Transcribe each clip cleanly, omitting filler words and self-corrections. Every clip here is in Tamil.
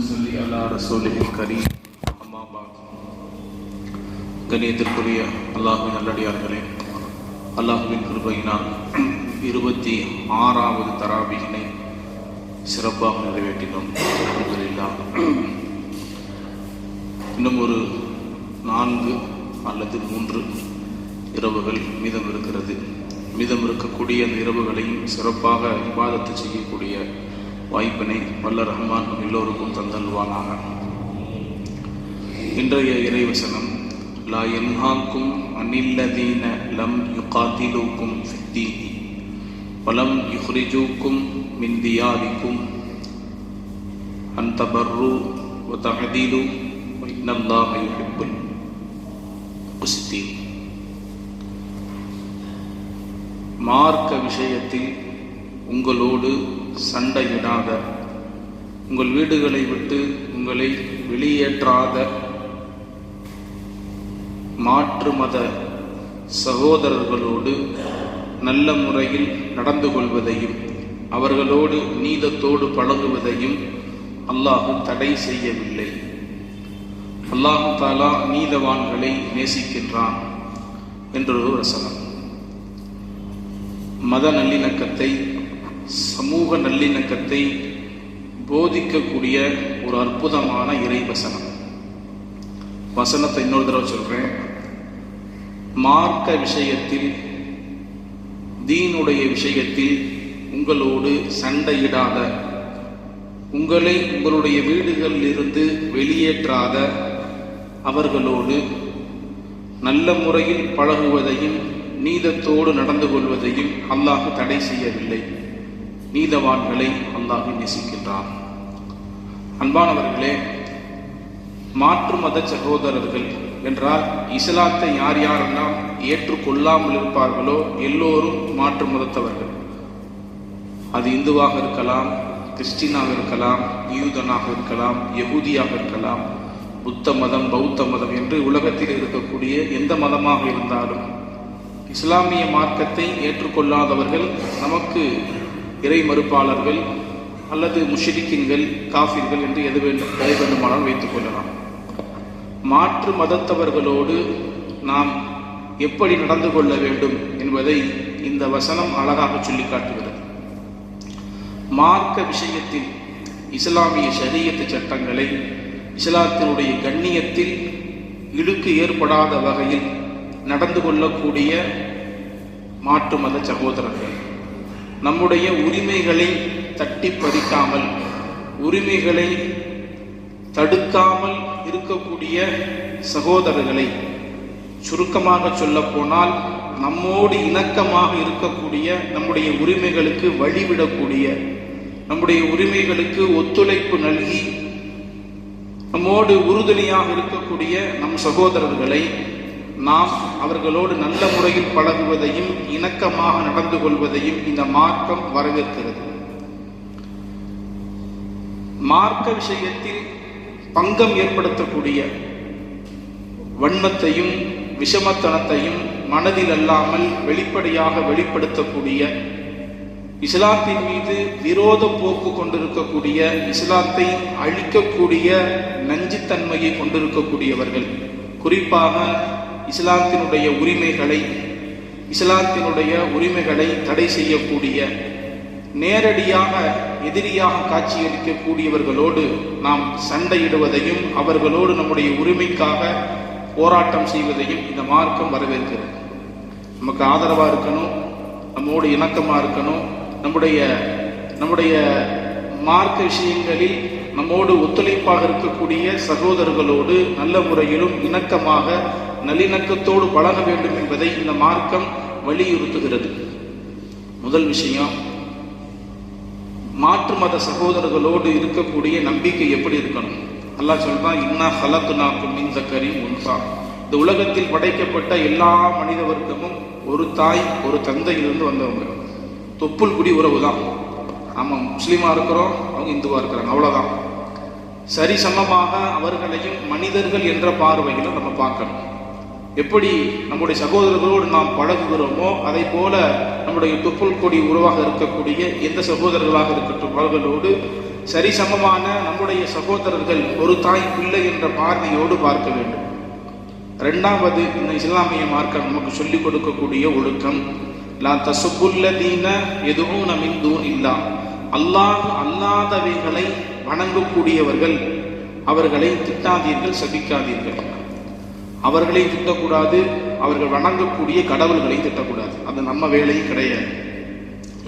நுசல்லி அலா ரசூலில் கரீம். அம்மா பாத். கண்ணியத்திற்குரிய அல்லாஹ்வின் நல்லடியார்களே, அல்லாஹ்வின் கிருபையினால் 26வது தராபீஹினை சிறப்பாக நிறைவேற்றினோம். அல்ஹம்துலில்லாஹ். இன்னும் ஒரு 4 அல்லது 3 இரவுகள் மீதம் இருக்கிறது. மீதம் இருக்கக்கூடிய அந்த இரவுகளையும் சிறப்பாக இபாதத்து செய்யக்கூடிய வாய்ப்பினை வல்ல ரஹ்மான் எல்லோருக்கும் தந்தல்வானாக. இன்றைய இறைவசனம், லா யன்ஹாக்கும் அனில்லதீன லம் யுகாதிலுக்கும் ஃபித்தீனி வலம் யுஹ்ரிஜூக்கும் மின் தியாரிக்கும் அன் தபர்ரு வ தஅதீலு வ இன்னல்லாஹ யுஹிப்புல் முக்ஸிதீன். மார்க்க விஷயத்தில் உங்களோடு சண்டையிடாத, உங்கள் வீடுகளை விட்டு உங்களை வெளியேற்றாத மாற்று மத சகோதரர்களோடு நல்ல முறையில் நடந்து கொள்வதையும் அவர்களோடு நீதத்தோடு பழகுவதையும் அல்லாஹ் தடை செய்யவில்லை. அல்லாஹ் தஆலா நீதவான்களை நேசிக்கின்றான் என்றொரு வசனம். மத நல்லிணக்கத்தை, சமூக நல்லிணக்கத்தை போதிக்கக்கூடிய ஒரு அற்புதமான இறைவசனம். வசனத்தை இன்னொரு தடவை சொல்றேன். மார்க்க விஷயத்தில், தீனுடைய விஷயத்தில் உங்களோடு சண்டையிடாத, உங்களை உங்களுடைய வீடுகளில் இருந்து வெளியேற்றாத அவர்களோடு நல்ல முறையில் பழகுவதையும் நீதத்தோடு நடந்து கொள்வதையும் அல்லாஹ் தடை செய்யவில்லை. நீதவான்களை அல்லாஹ் நேசிக்கின்றான். அன்பானவர்களே, மாற்று மத சகோதரர்கள் என்றால் இஸ்லாத்தை யார் யாரெல்லாம் ஏற்றுக்கொள்ளாமல் இருப்பார்களோ எல்லோரும் மாற்று மதத்தவர்கள். அது இந்துவாக இருக்கலாம், கிறிஸ்டினாக இருக்கலாம், யூதனாக இருக்கலாம், யகூதியாக இருக்கலாம், புத்த மதம், பௌத்த மதம் என்று உலகத்தில் இருக்கக்கூடிய எந்த மதமாக இருந்தாலும் இஸ்லாமிய மார்க்கத்தை ஏற்றுக்கொள்ளாதவர்கள் நமக்கு இறை மறுப்பாளர்கள் அல்லது முஷ்ரிக்கீன்கள், காஃபிர்கள் என்று எது வேண்டுமானால் வைத்துக் கொள்ளலாம். மாற்று மதத்தவர்களோடு நாம் எப்படி நடந்து கொள்ள வேண்டும் என்பதை இந்த வசனம் அழகாக சொல்லி காட்டுகிறது. மார்க்க விஷயத்தில் இஸ்லாமிய ஷரியத்து சட்டங்களை, இஸ்லாத்தினுடைய கண்ணியத்தில் இழுக்கு ஏற்படாத வகையில் நடந்து கொள்ளக்கூடிய மாற்று மத சகோதரர்கள், நம்முடைய உரிமைகளை தட்டி பறிக்காமல், உரிமைகளை தடுக்காமல் இருக்கக்கூடிய சகோதரர்களை, சுருக்கமாக சொல்ல போனால் நம்மோடு இணக்கமாக இருக்கக்கூடிய, நம்முடைய உரிமைகளுக்கு வழிவிடக்கூடிய, நம்முடைய உரிமைகளுக்கு ஒத்துழைப்பு நல்கி நம்மோடு உறுதுணையாக இருக்கக்கூடிய நம் சகோதரர்களை நாம் அவர்களோடு நல்ல முறையில் பழகுவதையும் இணக்கமாக நடந்து கொள்வதையும் இந்த மார்க்கம் வரவேற்கிறது. மார்க்க விஷயத்தில் பங்கம் ஏற்படுத்தக்கூடிய வன்மத்தையும் விஷமத்தனத்தையும் மனதில் அல்லாமல் வெளிப்படையாக வெளிப்படுத்தக்கூடிய, இஸ்லாத்தின் மீது விரோத போக்கு கொண்டிருக்கக்கூடிய, இஸ்லாத்தை அழிக்கக்கூடிய நஞ்சுத்தன்மையை கொண்டிருக்கக்கூடியவர்கள், குறிப்பாக இஸ்லாத்தினுடைய உரிமைகளை தடை செய்யக்கூடிய, நேரடியாக எதிரியாக காட்சியளிக்கக்கூடியவர்களோடு நாம் சண்டையிடுவதையும் அவர்களோடு நம்முடைய உரிமைக்காக போராட்டம் செய்வதையும் இந்த மார்க்கம் வரவேற்கிறது. நமக்கு ஆதரவாக இருக்கணும், நம்மோடு இணக்கமாக இருக்கணும், நம்முடைய மார்க்க விஷயங்களில் நம்மோடு ஒத்துழைப்பாக இருக்கக்கூடிய சகோதரர்களோடு நல்ல முறையிலும் இணக்கமாக நல்லிணக்கத்தோடு பழக வேண்டும் என்பதை இந்த மார்க்கம் வலியுறுத்துகிறது. முதல் விஷயம், மாற்று மத சகோதரர்களோடு இருக்கக்கூடிய நம்பிக்கை எப்படி இருக்கணும்? அல்லாஹ் சொல்றான், இன்னா ஹலக்னாக்கும் மின் ஸக்கரின் வ உன்ஸா. இந்த உலகத்தில் படைக்கப்பட்ட எல்லா மனித வர்க்கமும் ஒரு தாய் ஒரு தந்தையிலிருந்து வந்தவங்க. தொப்புள் குடி உறவு தான். நம்ம முஸ்லீமா இருக்கிறோம், அவங்க இந்துவா இருக்கிறாங்க, அவ்வளவுதான். சரி சமமாக அவர்களையும் மனிதர்கள் என்ற பார்வையில நம்ம பார்க்கணும். எப்படி நம்முடைய சகோதரர்களோடு நாம் பழகுகிறோமோ அதை போல நம்முடைய தொப்புள் கொடி உறவாக இருக்கக்கூடிய எந்த சகோதரர்களாக இருக்கட்டும் அவர்களோடு சரிசமமான நம்முடைய சகோதரர்கள் ஒரு தாய் பிள்ளை என்ற பார்வையோடு பார்க்க வேண்டும். இரண்டாவது, இந்த இஸ்லாமிய மார்க்கம் நமக்கு சொல்லிக் கொடுக்கக்கூடிய ஒழுக்கம், லா தசுப்புல்லதீன யதுஊன மின் தூனில்லாஹ், அல்லாஹ் அல்லாதவைகளை வணங்கக்கூடியவர்கள் அவர்களை திட்டாதீர்கள், சபிக்காதீர்கள். அவர்களை திட்டக்கூடாது, அவர்கள் வணங்கக்கூடிய கடவுள்களை திட்டக்கூடாது. அது நம்ம வேலையும் கிடையாது.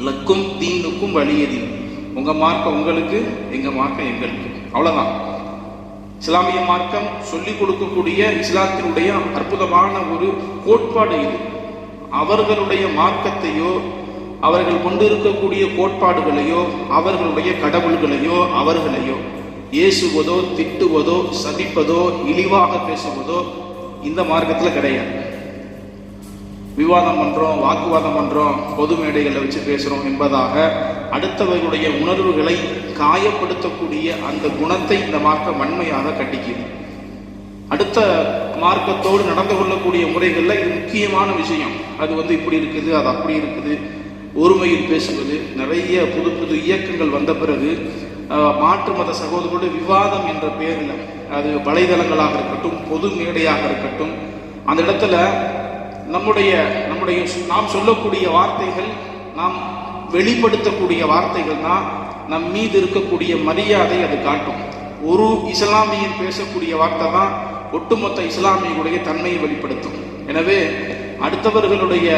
லக்கும் தீனுக்கும் வலியதீன், உங்க மார்க்கம் உங்களுக்கு, எங்க மார்க்கம் எங்களுக்கு, அவ்வளவுதான். இஸ்லாமிய மார்க்கம் சொல்லிக் கொடுக்கக்கூடிய இஸ்லாத்தினுடைய அற்புதமான ஒரு கோட்பாடு இது. அவர்களுடைய மார்க்கத்தையோ அவர்கள் கொண்டிருக்கக்கூடிய கோட்பாடுகளையோ அவர்களுடைய கடவுள்களையோ அவர்களையோ ஏசுவதோ திட்டுவதோ சபிப்பதோ இழிவாக பேசுவதோ இந்த மார்க்கத்தில் கிடையாது. விவாதம் பண்றோம், வாக்குவாதம் பண்றோம், பொது மேடைகளை வச்சு பேசுறோம் என்பதாக அடுத்தவர்களுடைய உணர்வுகளை காயப்படுத்தக்கூடிய அந்த குணத்தை இந்த மார்க்கம் வன்மையாக கண்டிக்குது. அடுத்த மார்க்கத்தோடு நடந்து கொள்ளக்கூடிய முறைகள்ல இது முக்கியமான விஷயம். அது இப்படி இருக்குது, அது அப்படி இருக்குது, ஒருமையில் பேசுவது. நிறைய புது புது இயக்கங்கள் வந்த பிறகு மாற்று மத சகோதரர்களோட விவாதம் என்ற பெயரில், அது வலைதளங்களாக இருக்கட்டும், பொது மேடையாக இருக்கட்டும், அந்த இடத்துல நம்முடைய நாம் சொல்லக்கூடிய வார்த்தைகள், நாம் வெளிப்படுத்தக்கூடிய வார்த்தைகள் தான் நம் மீது இருக்கக்கூடிய மரியாதை அது காட்டும். ஒரு இஸ்லாமியன் பேசக்கூடிய வார்த்தை தான் ஒட்டுமொத்த இஸ்லாமியர்களுடைய தன்மையை வெளிப்படுத்தும். எனவே அடுத்தவர்களுடைய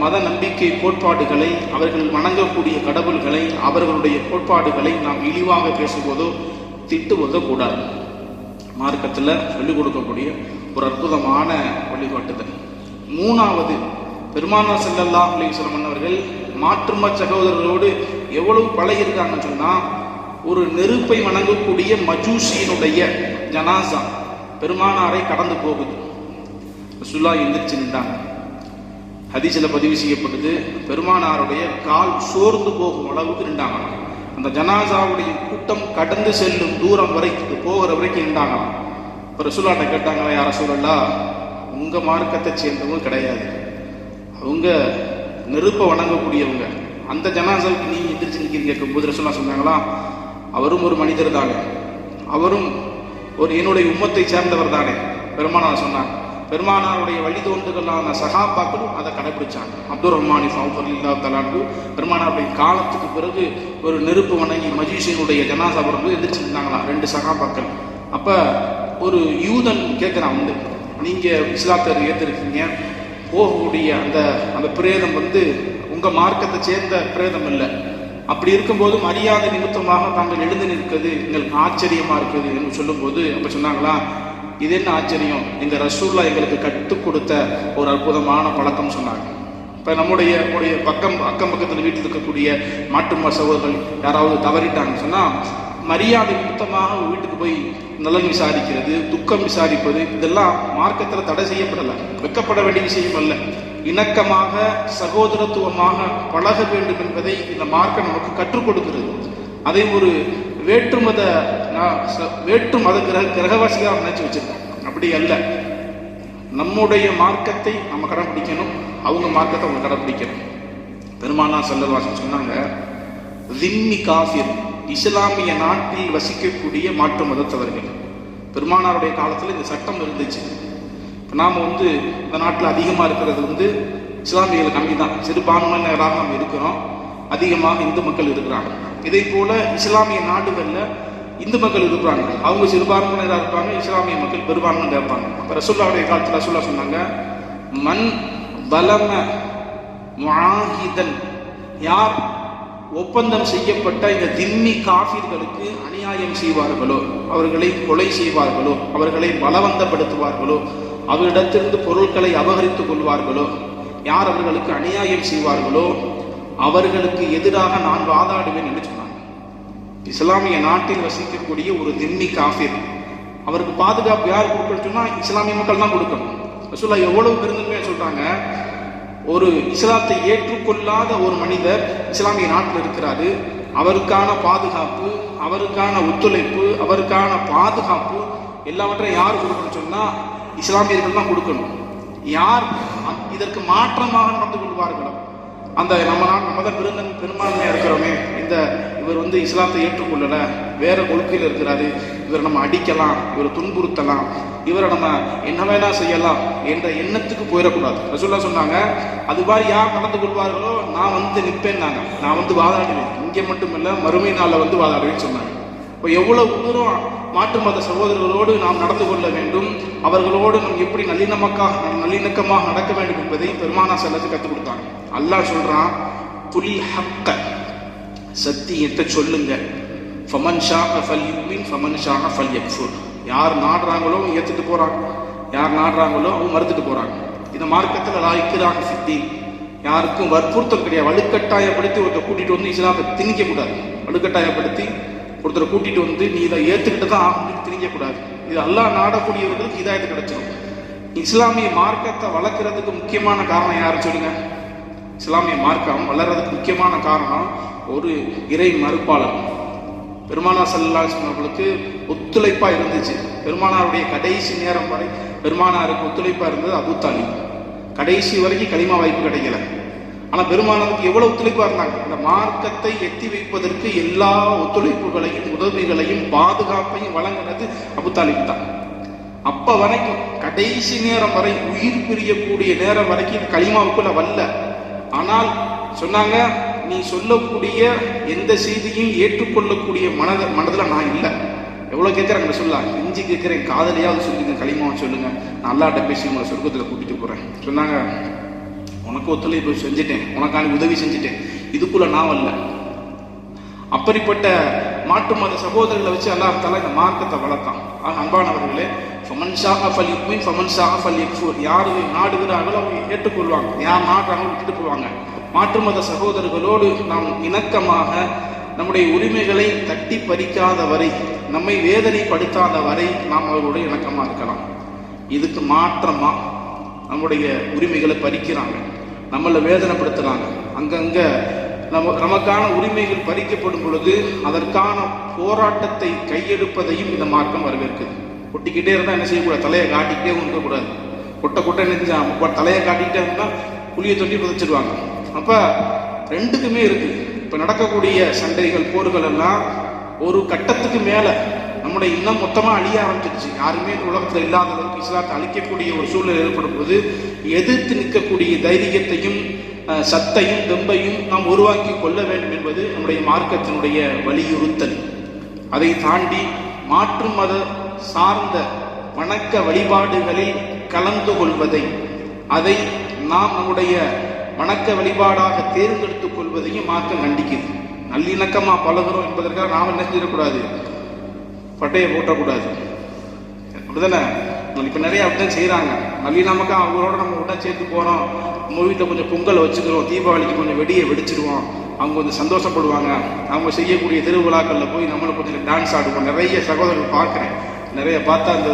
மத நம்பிக்கை கோட்பாடுகளை, அவர்கள் வணங்கக்கூடிய கடவுள்களை, அவர்களுடைய கோட்பாடுகளை நாம் இழிவாக பேசுவதோ திட்டுவதோ கூடாது. மார்க்கத்தில் சொல்லிக் கொடுக்கக்கூடிய ஒரு அற்புதமான வழிகாட்டுதல். மூணாவது, பெருமானார் ஸல்லல்லாஹு அலைஹி வஸல்லம் அவர்கள் மாற்றும சகோதரர்களோடு எவ்வளவு பழகியிருக்காங்கன்னு சொன்னா, ஒரு நெருப்பை வணங்கக்கூடிய மஜூசியினுடைய ஜனாசா பெருமானாரை கடந்து போகுது. ரசூலுல்லாஹ் எந்திரிச்சு நின்றாங்க. ஹதீஸில் பதிவு செய்யப்படுது, பெருமானாருடைய கால் சோர்ந்து போகும் அளவுக்கு நின்றாங்க. அந்த ஜனாசாவுடைய கூட்டம் கடந்து செல்லும் தூரம் வரைக்கும் போகிற வரைக்கும் நின்றாங்க. இப்போ ரசூலுல்லாஹ்ட்ட கேட்டாங்க, யா ரசூலல்லாஹ், உங்க மார்க்கத்தை சேர்ந்தவங்க கிடையாது, அவங்க நெருப்பை வணங்கக்கூடியவங்க, அந்த ஜனாசாவுக்கு நீ எந்திரிச்சு நிற்கிறீங்க கேட்கும்போது ரசூலுல்லாஹ் சொன்னாங்களா, அவரும் ஒரு மனிதர் தானே, அவரும் என்னுடைய உம்மத்தை சேர்ந்தவர் தானே. பெருமானார் சொன்னாங்க. பெருமானாருடைய வழிதோன்றுகளான சஹாபாக்களும் அதை கடைபிடிச்சாங்க. அப்துர் ரஹ்மான் ரலியல்லாஹு தஆலா அன்ஹு பெருமானாருடைய காலத்துக்கு பிறகு ஒரு நெருப்பு வணங்கி மஜூசியினுடைய ஜனாசா வரும்போது எந்திரிச்சு நின்றாங்களாம் 2 சஹாபாக்கள். அப்ப ஒரு யூதன் கேட்கிறான், நீங்க இஸ்லாத்தை ஏற்றிருக்கீங்க, போகக்கூடிய அந்த பிரேதம் உங்க மார்க்கத்தை சேர்ந்த பிரேதம் இல்லை, அப்படி இருக்கும்போது மரியாதை நிமித்தமாக தாங்கள் எழுந்து நிற்கிறது எங்களுக்கு ஆச்சரியமா இருக்குது என்று சொல்லும்போது அப்ப சொன்னாங்களா, இது என்ன ஆச்சரியம், எங்க ரசூலுல்லாஹ் எங்களுக்கு கற்றுக் கொடுத்த ஒரு அற்புதமான பழக்கம் சொன்னாங்க. இப்ப நம்முடைய அக்கம் பக்கத்தில் வீட்டில் இருக்கக்கூடிய மாட்டு சகோதரர்கள் யாராவது தவறிட்டாங்கன்னு சொன்னா, மரியாதை நிமித்தமாக வீட்டுக்கு போய் நலன் விசாரிக்கிறது, துக்கம் விசாரிப்பது, இதெல்லாம் மார்க்கத்தில் தடை செய்யப்படலை, வெக்கப்பட வேண்டிய விஷயம் அல்ல. இணக்கமாக சகோதரத்துவமாக பழக வேண்டும் என்பதை இந்த மார்க்கம் நமக்கு கற்றுக் கொடுக்கிறது. அதை ஒரு வேற்று மத கிரகவாசியாக நினைச்சு வச்சிருக்கோம். அப்படி அல்ல. நம்முடைய மார்க்கத்தை நம்ம கடைபிடிக்கணும், அவங்க மார்க்கத்தை அவங்க கடைபிடிக்கணும். பெருமானார் ஸல்லல்லாஹு அலைஹி வஸல்லம் சொன்னாங்க, ஸிம்மி காஃபிர், இஸ்லாமிய நாட்டில் வசிக்கக்கூடிய மாற்று மதத்தவர்கள். பெருமானாருடைய காலத்தில் இந்த சட்டம் இருந்துச்சு. நாம் இந்த நாட்டில் அதிகமாக இருக்கிறது இஸ்லாமியர்கள் கம்மி தான், சிறுபான்மையினராக நாம் இருக்கிறோம், அதிகமாக இந்து மக்கள் இருக்கிறாங்க. இதே போல இஸ்லாமிய நாடுகளில் இந்து மக்கள் இருக்கிறாங்க, அவங்க சிறுபான்மையினராக இருப்பாங்க, இஸ்லாமிய மக்கள் பெரும்பான்மையாக இருப்பாங்க. அப்போ ரசூலுல்லாஹுடைய காலத்தில் ரசூலுல்லாஹ் சொன்னாங்க, மன் பலம முஆஹிதன், யார் ஒப்பந்தம் செய்யப்பட்ட இந்த திம்மி காஃபிர்களுக்கு அநியாயம் செய்வார்களோ, அவர்களை கொலை செய்வார்களோ, அவர்களை பலவந்தப்படுத்துவார்களோ, அவரிடத்திலிருந்து பொருட்களை அபகரித்துக் கொள்வார்களோ, யார் அவர்களுக்கு அநியாயம் செய்வார்களோ அவர்களுக்கு எதிராக நான் வாதாடுவேன் என்று சொன்னாங்க. இஸ்லாமிய நாட்டில் வசிக்கக்கூடிய ஒரு திம்மி காஃபிர், அவருக்கு பாதுகாப்பு யார் கொடுக்கணும் சொன்னா இஸ்லாமிய மக்கள் தான் கொடுக்கணும். ரசூலுல்லாஹ் எவ்வளவு பெருந்தன்மையா சொல்றாங்க, ஒரு இஸ்லாத்தை ஏற்றுக்கொள்ளாத ஒரு மனிதர் இஸ்லாமிய நாட்டில் இருக்கிறாரு, அவருக்கான பாதுகாப்பு, அவருக்கான ஒத்துழைப்பு, அவருக்கான பாதுகாப்பு எல்லாவற்றையும் யார் கொடுக்கணும் சொன்னா இஸ்லாமியர்கள் தான் கொடுக்கணும். யார் இதற்கு மாற்றமாக நடந்து கொள்வார்களோ, அந்த நம்ம தான் பெரும்பான்மையா இருக்கிறோமே, இந்த இவர் இஸ்லாத்தை ஏற்றுக்கொள்ளல, வேற கொள்கையில் இருக்கிறாரு, இவரை நம்ம அடிக்கலாம், இவரை துன்புறுத்தலாம், இவரை நம்ம என்ன வேணா செய்யலாம் என்ற எண்ணத்துக்கு போயிடக்கூடாது. ரசூலுல்லாஹ் சொன்னாங்க, அது மாதிரி யார் நடந்து கொள்வார்களோ நான் நிற்பேன்னாங்க, நான் வாதாடுவேன், இங்கே மட்டும் இல்லை மறுமை நாளில் வாதாடுவேன்னு சொன்னாங்க. இப்போ எவ்வளவு தூரம் மாற்று மத சகோதரர்களோடு நாம் நடந்து கொள்ள வேண்டும், அவர்களோடு நாம் எப்படி நல்லிணக்கமாக நடக்க வேண்டும் என்பதை பெருமானா ஸல்லல்லாஹு கற்றுக் கொடுத்தாங்க. அல்லாஹ் சொல்றான், குலில் ஹக்க, சத்தியத்தை சொல்லுங்க, ஃபமன் ஷாஅ ஃபல்யுமின் ஃபமன் ஷாஅ ஃபல்யக்ஃபுர். யார் நாடுறாங்களோ ஏற்றுட்டு போறாங்க, யார் நாடுறாங்களோ அவங்க மறுத்துட்டு போறாங்க. இந்த மார்க்கத்தில் லா இக்ராஹ ஃபித்தீன், யாருக்கும் வற்புறுத்தல் கிடையாது. வலுக்கட்டாயப்படுத்தி ஒருத்தர் கூட்டிட்டு இஸ்லாத்தை திணிக்க கூடாது. வலுக்கட்டாயப்படுத்தி ஒருத்தரை கூட்டிட்டு நீ இதை ஏற்றுக்கிட்டு தான் ஆகணும்னு திணிக்கக்கூடாது. இது அல்லாஹ் நாடக்கூடியவர்களுக்கு ஹிதாயத்து கிடைச்சிடும். இஸ்லாமிய மார்க்கத்தை வளர்க்கறதுக்கு முக்கியமான காரணம் யாரு சொல்லுங்க? இஸ்லாமிய மார்க்கம் வளர்றதுக்கு முக்கியமான காரணம் ஒரு இறை மறுப்பாளர். பெருமானார் ஸல்லல்லாஹு அலைஹி வஸல்லம் அவர்களுக்கு ஒத்துழைப்பா இருந்துச்சு. பெருமானாருடைய கடைசி நேரம் வரை பெருமானாருக்கு ஒத்துழைப்பா இருந்தது அபூ தாலிப். கடைசி வரைக்கும் கலிமா வாய்ப்பு கிடைக்கல. ஆனா பெருமானாருக்கு எவ்வளவு ஒத்துழைப்பா இருந்தாங்க. இந்த மார்க்கத்தை எத்தி வைப்பதற்கு எல்லா ஒத்துழைப்புகளையும் உதவிகளையும் பாதுகாப்பையும் வழங்கினது அபூ தாலிப் தான். அப்ப வரைக்கும் கடைசி நேரம் வரை, உயிர் பிரியக்கூடிய நேரம் வரைக்கும் கலிமாவுக்குள்ள வரல. ஆனால் சொன்னாங்க, நீ சொல்லக்கூடிய எந்த செய்தியும் ஏற்றுக்கொள்ளக்கூடிய மனதில் நான் இல்லை. எவ்வளவு கேட்கறாங்க சொல்லலாம், இஞ்சி கேட்கிறேன், காதலியாவது சொல்லுங்க, களிமாவை சொல்லுங்க, நான் அல்லாஹ்ட்ட பேசி உங்களை சொர்க்கத்தில் கூட்டிட்டு போறேன் சொன்னாங்க. உனக்கு ஒத்துழைப்பு செஞ்சுட்டேன், உனக்கான உதவி செஞ்சுட்டேன், இதுக்குள்ள நான் வரல. அப்படிப்பட்ட மாற்று மத சகோதரர்களை வச்சு அல்லாஹ் தஆலா இந்த மார்க்கத்தை வளர்த்தான். அன்பானவர்களே, ஃபமன் ஷாஅ ஃபல்யுமின் ஃபமன் ஷாஅ ஃபல்யக்ஃபுர். யார் நாடுகிறார்களோ அவங்க ஏற்றுக்கொள்வாங்க, யார் நாடுறாங்களோ விட்டுட்டு போவாங்க. மாற்று மத சகோதரர்களோடு நாம் இணக்கமாக, நம்முடைய உரிமைகளை தட்டி பறிக்காத வரை, நம்மை வேதனைப்படுத்தாத வரை நாம் அவர்களோட இணக்கமாக இருக்கலாம். இதுக்கு மாற்றமா நம்முடைய உரிமைகளை பறிக்கிறாங்க, நம்மளை வேதனைப்படுத்துறாங்க. அங்கங்க நமக்கான உரிமைகள் பறிக்கப்படும் பொழுது அதற்கான போராட்டத்தை கையெடுப்பதையும் இந்த மார்க்கம் வரவேற்குது. கொட்டிக்கிட்டே இருந்தால் என்ன செய்யக்கூடாது, தலையை காட்டிக்கிட்டே இருக்கக்கூடாது. கொட்டை என்ன தலையை காட்டிக்கிட்டே இருந்தா புளியை தொட்டி புதைச்சிடுவாங்க. அப்ப ரெண்டுக்குமே இருக்கு. இப்ப நடக்கக்கூடிய சண்டைகள், போர்கள் எல்லாம் ஒரு கட்டத்துக்கு மேல நம்முடைய இன்னும் மொத்தமா அழிய ஆரம்பிச்சிருச்சு. யாருமே உலகத்துல இல்லாத அளவுக்கு இஸ்லாத்தை அழிக்கக்கூடிய ஒரு சூழ்நிலை ஏற்படும் போது எதிர்த்து நிற்கக்கூடிய தைரியத்தையும் சத்தையும் தெம்பையும் நாம் உருவாக்கி கொள்ள வேண்டும் என்பது நம்முடைய மார்க்கத்தினுடைய வலியுறுத்தல். அதை தாண்டி மாற்று மத சார்ந்த வணக்க வழிபாடுகளில் கலந்து கொள்வதை, அதை நாம் நம்முடைய வணக்க வழிபாடாக தேர்ந்தெடுத்துக் கொள்வதையும் மார்க்கம் கண்டிக்குது. நல்லிணக்கமா பழகிறோம் என்பதற்காக நாம் என்ன செய்யக்கூடாது, பட்டையை போட்டக்கூடாது. அப்படிதானே? இப்ப நிறைய அப்படிதான் செய்யறாங்க. நல்லிணக்கமா அவங்களோட நம்ம உடனே சேர்த்து போறோம், நம்ம வீட்டில் கொஞ்சம் பொங்கலை வச்சுக்கிறோம், தீபாவளிக்கு கொஞ்சம் வெடியை வெடிச்சிருவோம், அவங்க கொஞ்சம் சந்தோஷப்படுவாங்க. அவங்க செய்யக்கூடிய திருவிழாக்களில் போய் நம்மளும் கொஞ்சம் டான்ஸ் ஆடுவோம். நிறைய சகோதரர்கள் பார்க்குறேன், நிறைய பார்த்தா அந்த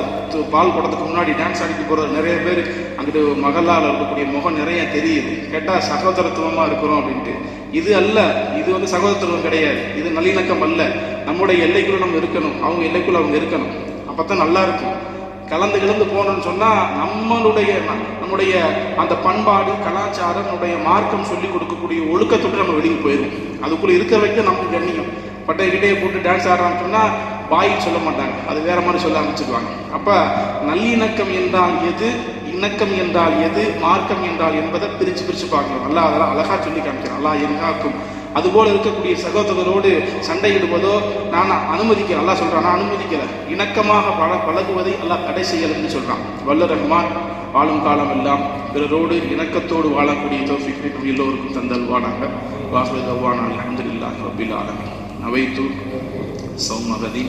பால் குடத்துக்கு முன்னாடி டான்ஸ் ஆடிட்டு போகிறது நிறைய பேர். அங்கிட்டு மகளால் இருக்கக்கூடிய முகம் நிறைய தெரியுது. கேட்டால் சகோதரத்துவமாக இருக்கிறோம் அப்படின்ட்டு. இது அல்ல, இது சகோதரத்துவம் கிடையாது, இது நல்லிணக்கம் அல்ல. நம்முடைய எல்லைக்குள்ள நம்ம இருக்கணும், அவங்க எல்லைக்குள்ள அவங்க இருக்கணும். அப்போத்தான் நல்லா இருக்கும். கலந்து போனோம்னு சொன்னால் நம்முடைய அந்த பண்பாடு, கலாச்சாரம், நம்முடைய மார்க்கம் சொல்லி கொடுக்கக்கூடிய ஒழுக்கத்தோடு நம்ம வெளியே போயிடும். அதுக்குள்ளே இருக்கிற வரைக்கும் நமக்கு கண்ணியம். பட்டைக்கிட்டே போட்டு டான்ஸ் ஆடுறான்னு சொன்னால் வாயில் சொல்ல மாட்டாங்க, அது வேற மாதிரி சொல்ல ஆரம்பிச்சிடுவாங்க. அப்போ நல்லிணக்கம் என்றால் எது, இணக்கம் என்றால் எது, மார்க்கம் என்றால் என்பதை பிரித்து பார்க்கணும். அல்லாஹ் அதெல்லாம் அழகா சொல்லி காமிக்கிறேன். அல்லாஹ் எங்காக்கும். அதுபோல இருக்கக்கூடிய சகோதரரோடு சண்டையிடுவதோ நான் அனுமதிக்கிறேன். அல்லாஹ் சொல்றான், நான் அனுமதிக்கல. இணக்கமாக பழகுவதை அல்லாஹ் தடை செய்யலன்னு சொல்றான். வல்ல ரஹ்மான் வாழும் காலம் எல்லாம் பிறரோடு இணக்கத்தோடு வாழக்கூடிய தௌஃபீக் நம் எல்லோருக்கும் தந்தல்வானாக. வாஹிரு தஅவானா அல்ஹம்துலில்லாஹி ரப்பில் ஆலமீன். நவைத்து சௌம கதி